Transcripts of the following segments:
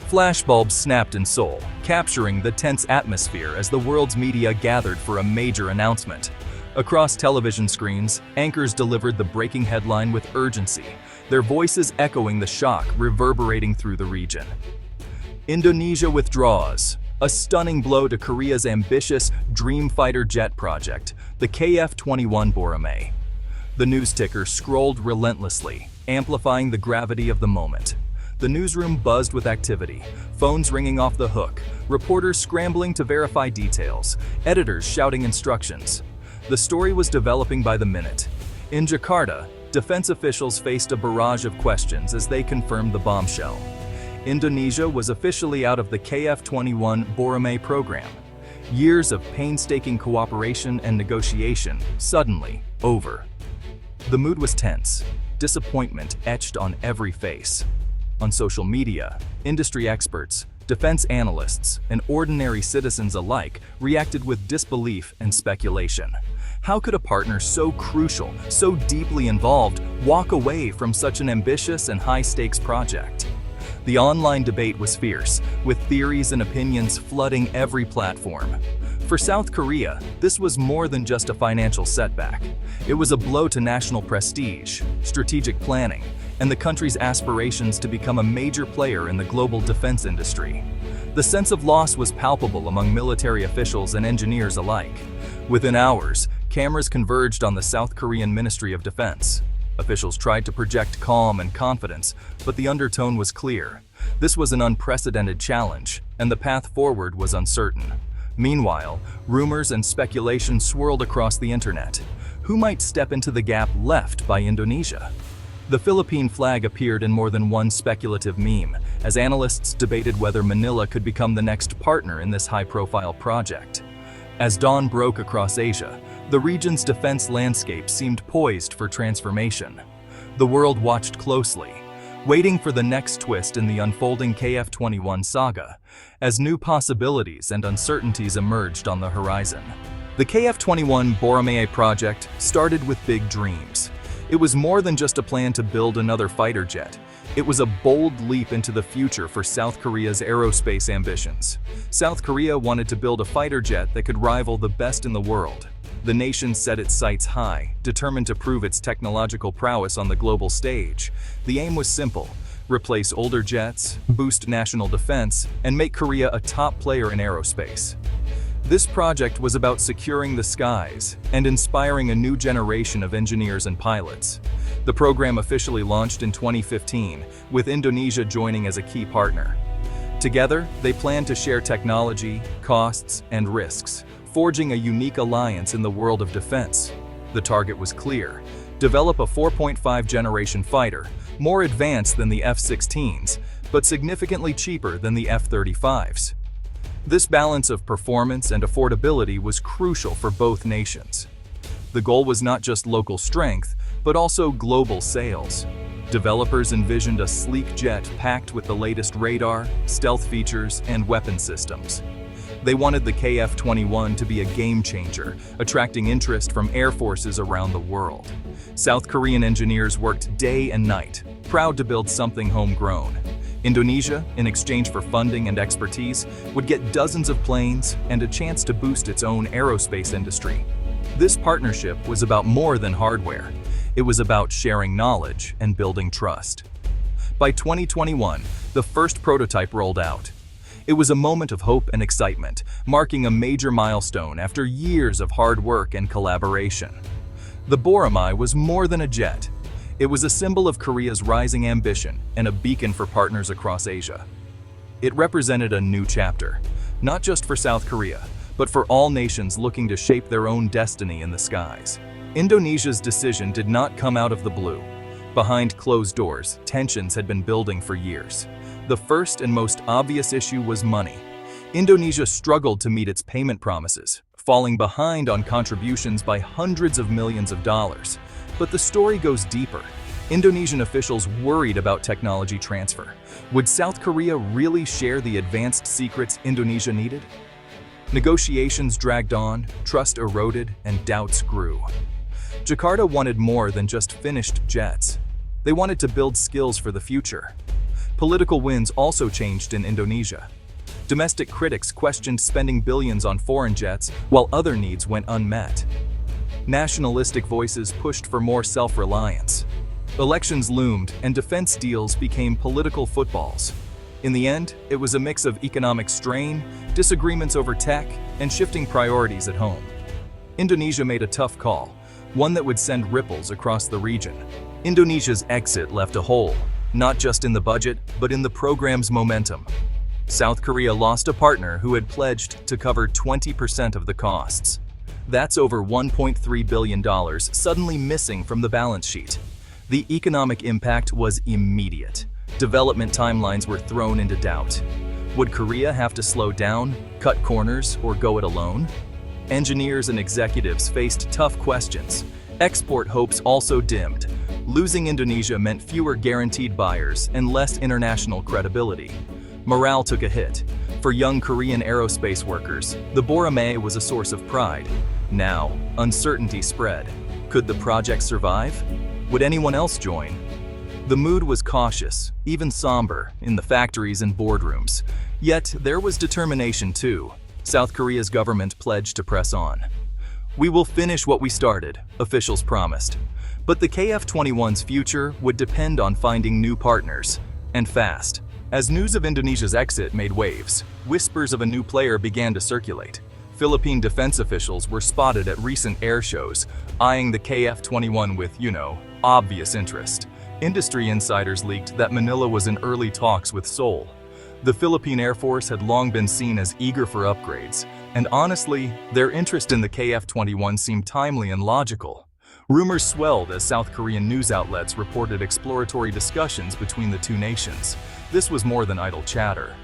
Flashbulbs snapped in Seoul, capturing the tense atmosphere as the world's media gathered for a major announcement. Across television screens, anchors delivered the breaking headline with urgency, their voices echoing the shock reverberating through the region. Indonesia withdraws. A stunning blow to Korea's ambitious dream fighter jet project, the KF-21 Boramae. The news ticker scrolled relentlessly, amplifying the gravity of the moment. The newsroom buzzed with activity, phones ringing off the hook, reporters scrambling to verify details, editors shouting instructions. The story was developing by the minute. In Jakarta, defense officials faced a barrage of questions as they confirmed the bombshell. Indonesia was officially out of the KF-21 Boramae program. Years of painstaking cooperation and negotiation suddenly over. The mood was tense, disappointment etched on every face. On social media, industry experts, defense analysts, and ordinary citizens alike reacted with disbelief and speculation. How could a partner so crucial, so deeply involved, walk away from such an ambitious and high-stakes project? The online debate was fierce, with theories and opinions flooding every platform. For South Korea, this was more than just a financial setback. It was a blow to national prestige, strategic planning, and the country's aspirations to become a major player in the global defense industry. The sense of loss was palpable among military officials and engineers alike. Within hours, cameras converged on the South Korean Ministry of Defense. Officials tried to project calm and confidence, but the undertone was clear. This was an unprecedented challenge, and the path forward was uncertain. Meanwhile, rumors and speculation swirled across the internet. Who might step into the gap left by Indonesia? The Philippine flag appeared in more than one speculative meme, as analysts debated whether Manila could become the next partner in this high-profile project. As dawn broke across Asia, the region's defense landscape seemed poised for transformation. The world watched closely, waiting for the next twist in the unfolding KF-21 saga, as new possibilities and uncertainties emerged on the horizon. The KF-21 Boramae project started with big dreams. It was more than just a plan to build another fighter jet. It was a bold leap into the future for South Korea's aerospace ambitions. South Korea wanted to build a fighter jet that could rival the best in the world. The nation set its sights high, determined to prove its technological prowess on the global stage. The aim was simple: replace older jets, boost national defense, and make Korea a top player in aerospace. This project was about securing the skies and inspiring a new generation of engineers and pilots. The program officially launched in 2015, with Indonesia joining as a key partner. Together, they planned to share technology, costs, and risks, forging a unique alliance in the world of defense. The target was clear: develop a 4.5 generation fighter, more advanced than the F-16s, but significantly cheaper than the F-35s. This balance of performance and affordability was crucial for both nations. The goal was not just local strength, but also global sales. Developers envisioned a sleek jet packed with the latest radar, stealth features, and weapon systems. They wanted the KF-21 to be a game changer, attracting interest from air forces around the world. South Korean engineers worked day and night, proud to build something homegrown. Indonesia, in exchange for funding and expertise, would get dozens of planes and a chance to boost its own aerospace industry. This partnership was about more than hardware. It was about sharing knowledge and building trust. By 2021, the first prototype rolled out. It was a moment of hope and excitement, marking a major milestone after years of hard work and collaboration. The Boramae was more than a jet. It was a symbol of Korea's rising ambition and a beacon for partners across Asia. It represented a new chapter, not just for South Korea, but for all nations looking to shape their own destiny in the skies. Indonesia's decision did not come out of the blue. Behind closed doors, tensions had been building for years. The first and most obvious issue was money. Indonesia struggled to meet its payment promises, falling behind on contributions by hundreds of millions of dollars. But the story goes deeper. Indonesian officials worried about technology transfer. Would South Korea really share the advanced secrets Indonesia needed? Negotiations dragged on, trust eroded, and doubts grew. Jakarta wanted more than just finished jets. They wanted to build skills for the future. Political winds also changed in Indonesia. Domestic critics questioned spending billions on foreign jets, while other needs went unmet. Nationalistic voices pushed for more self-reliance. Elections loomed, and defense deals became political footballs. In the end, it was a mix of economic strain, disagreements over tech, and shifting priorities at home. Indonesia made a tough call, one that would send ripples across the region. Indonesia's exit left a hole, not just in the budget, but in the program's momentum. South Korea lost a partner who had pledged to cover 20% of the costs. That's over $1.3 billion suddenly missing from the balance sheet. The economic impact was immediate. Development timelines were thrown into doubt. Would Korea have to slow down, cut corners, or go it alone? Engineers and executives faced tough questions. Export hopes also dimmed. Losing Indonesia meant fewer guaranteed buyers and less international credibility. Morale took a hit. For young Korean aerospace workers, the Boramae was a source of pride. Now, uncertainty spread. Could the project survive? Would anyone else join? The mood was cautious, even somber, in the factories and boardrooms. Yet, there was determination too. South Korea's government pledged to press on. "We will finish what we started," officials promised. But the KF-21's future would depend on finding new partners, and fast. As news of Indonesia's exit made waves, whispers of a new player began to circulate. Philippine defense officials were spotted at recent air shows, eyeing the KF-21 with, obvious interest. Industry insiders leaked that Manila was in early talks with Seoul. The Philippine Air Force had long been seen as eager for upgrades, and honestly, their interest in the KF-21 seemed timely and logical. Rumors swelled as South Korean news outlets reported exploratory discussions between the two nations. This was more than idle chatter.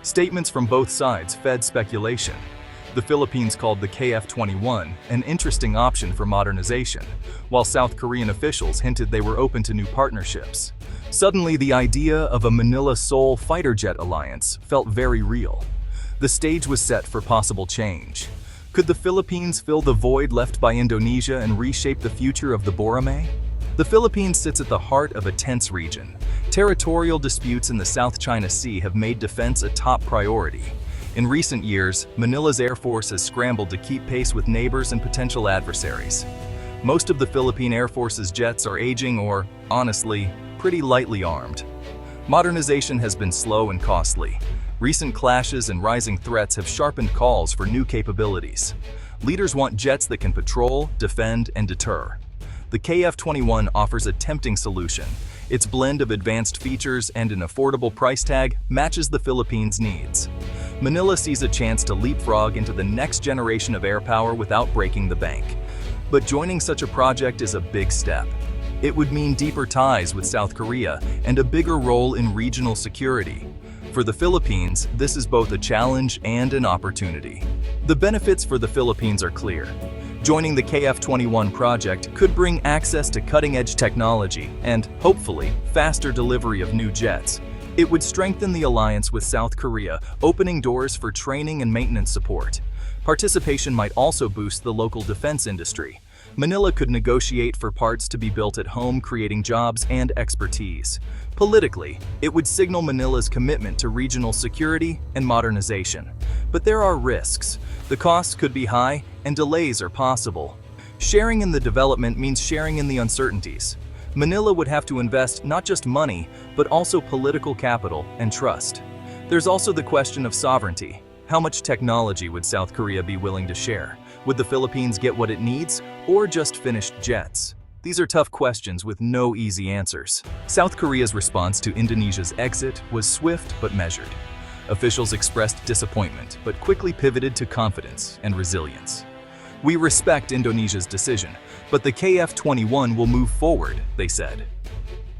Statements from both sides fed speculation. The Philippines called the KF-21 an interesting option for modernization, while South Korean officials hinted they were open to new partnerships. Suddenly, the idea of a Manila-Seoul fighter jet alliance felt very real. The stage was set for possible change. Could the Philippines fill the void left by Indonesia and reshape the future of the Boramae? The Philippines sits at the heart of a tense region. Territorial disputes in the South China Sea have made defense a top priority. In recent years, Manila's Air Force has scrambled to keep pace with neighbors and potential adversaries. Most of the Philippine Air Force's jets are aging or, honestly, pretty lightly armed. Modernization has been slow and costly. Recent clashes and rising threats have sharpened calls for new capabilities. Leaders want jets that can patrol, defend, and deter. The KF-21 offers a tempting solution. Its blend of advanced features and an affordable price tag matches the Philippines' needs. Manila sees a chance to leapfrog into the next generation of air power without breaking the bank. But joining such a project is a big step. It would mean deeper ties with South Korea and a bigger role in regional security. For the Philippines, this is both a challenge and an opportunity. The benefits for the Philippines are clear. Joining the KF-21 project could bring access to cutting-edge technology and, hopefully, faster delivery of new jets. It would strengthen the alliance with South Korea, opening doors for training and maintenance support. Participation might also boost the local defense industry. Manila could negotiate for parts to be built at home, creating jobs and expertise. Politically, it would signal Manila's commitment to regional security and modernization. But there are risks. The costs could be high, and delays are possible. Sharing in the development means sharing in the uncertainties. Manila would have to invest not just money, but also political capital and trust. There's also the question of sovereignty. How much technology would South Korea be willing to share? Would the Philippines get what it needs, or just finished jets? These are tough questions with no easy answers. South Korea's response to Indonesia's exit was swift but measured. Officials expressed disappointment, but quickly pivoted to confidence and resilience. "We respect Indonesia's decision, but the KF-21 will move forward," they said.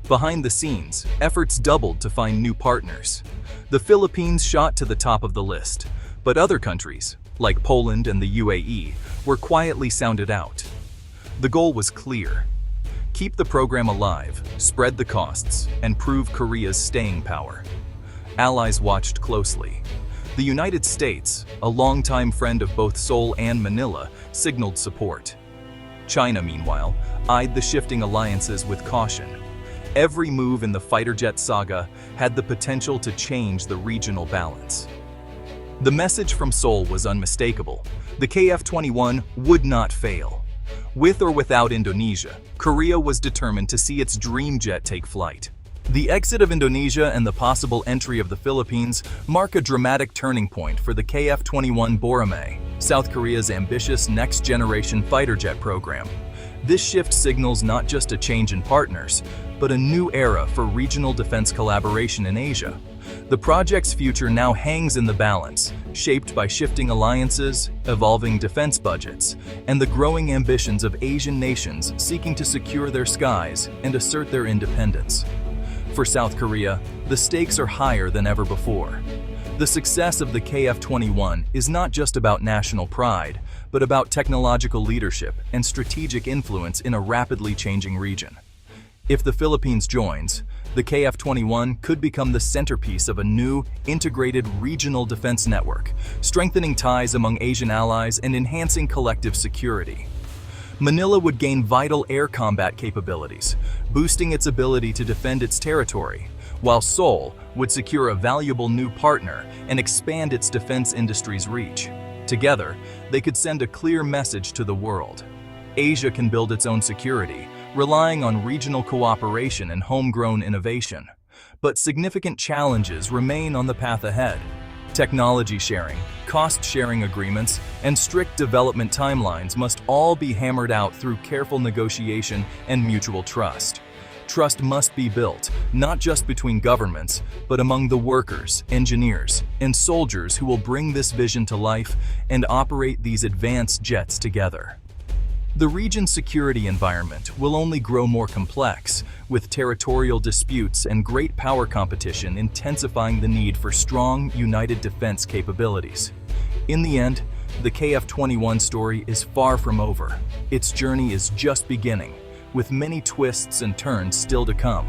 Behind the scenes, efforts doubled to find new partners. The Philippines shot to the top of the list, but other countries, like Poland and the UAE, were quietly sounded out. The goal was clear: keep the program alive, spread the costs, and prove Korea's staying power. Allies watched closely. The United States, a longtime friend of both Seoul and Manila, signaled support. China, meanwhile, eyed the shifting alliances with caution. Every move in the fighter jet saga had the potential to change the regional balance. The message from Seoul was unmistakable. The KF-21 would not fail. With or without Indonesia, Korea was determined to see its dream jet take flight. The exit of Indonesia and the possible entry of the Philippines mark a dramatic turning point for the KF-21 Boramae, South Korea's ambitious next-generation fighter jet program. This shift signals not just a change in partners, but a new era for regional defense collaboration in Asia. The project's future now hangs in the balance, shaped by shifting alliances, evolving defense budgets, and the growing ambitions of Asian nations seeking to secure their skies and assert their independence. For South Korea, the stakes are higher than ever before. The success of the KF-21 is not just about national pride, but about technological leadership and strategic influence in a rapidly changing region. If the Philippines joins, the KF-21 could become the centerpiece of a new, integrated regional defense network, strengthening ties among Asian allies and enhancing collective security. Manila would gain vital air combat capabilities, boosting its ability to defend its territory, while Seoul would secure a valuable new partner and expand its defense industry's reach. Together, they could send a clear message to the world. Asia can build its own security, relying on regional cooperation and homegrown innovation. But significant challenges remain on the path ahead. Technology sharing, cost-sharing agreements, and strict development timelines must all be hammered out through careful negotiation and mutual trust. Trust must be built, not just between governments, but among the workers, engineers, and soldiers who will bring this vision to life and operate these advanced jets together. The region's security environment will only grow more complex, with territorial disputes and great power competition intensifying the need for strong, united defense capabilities. In the end, the KF-21 story is far from over. Its journey is just beginning, with many twists and turns still to come.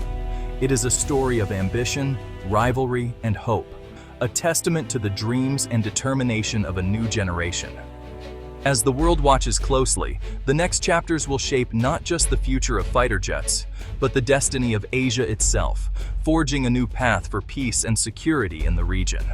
It is a story of ambition, rivalry, and hope, a testament to the dreams and determination of a new generation. As the world watches closely, the next chapters will shape not just the future of fighter jets, but the destiny of Asia itself, forging a new path for peace and security in the region.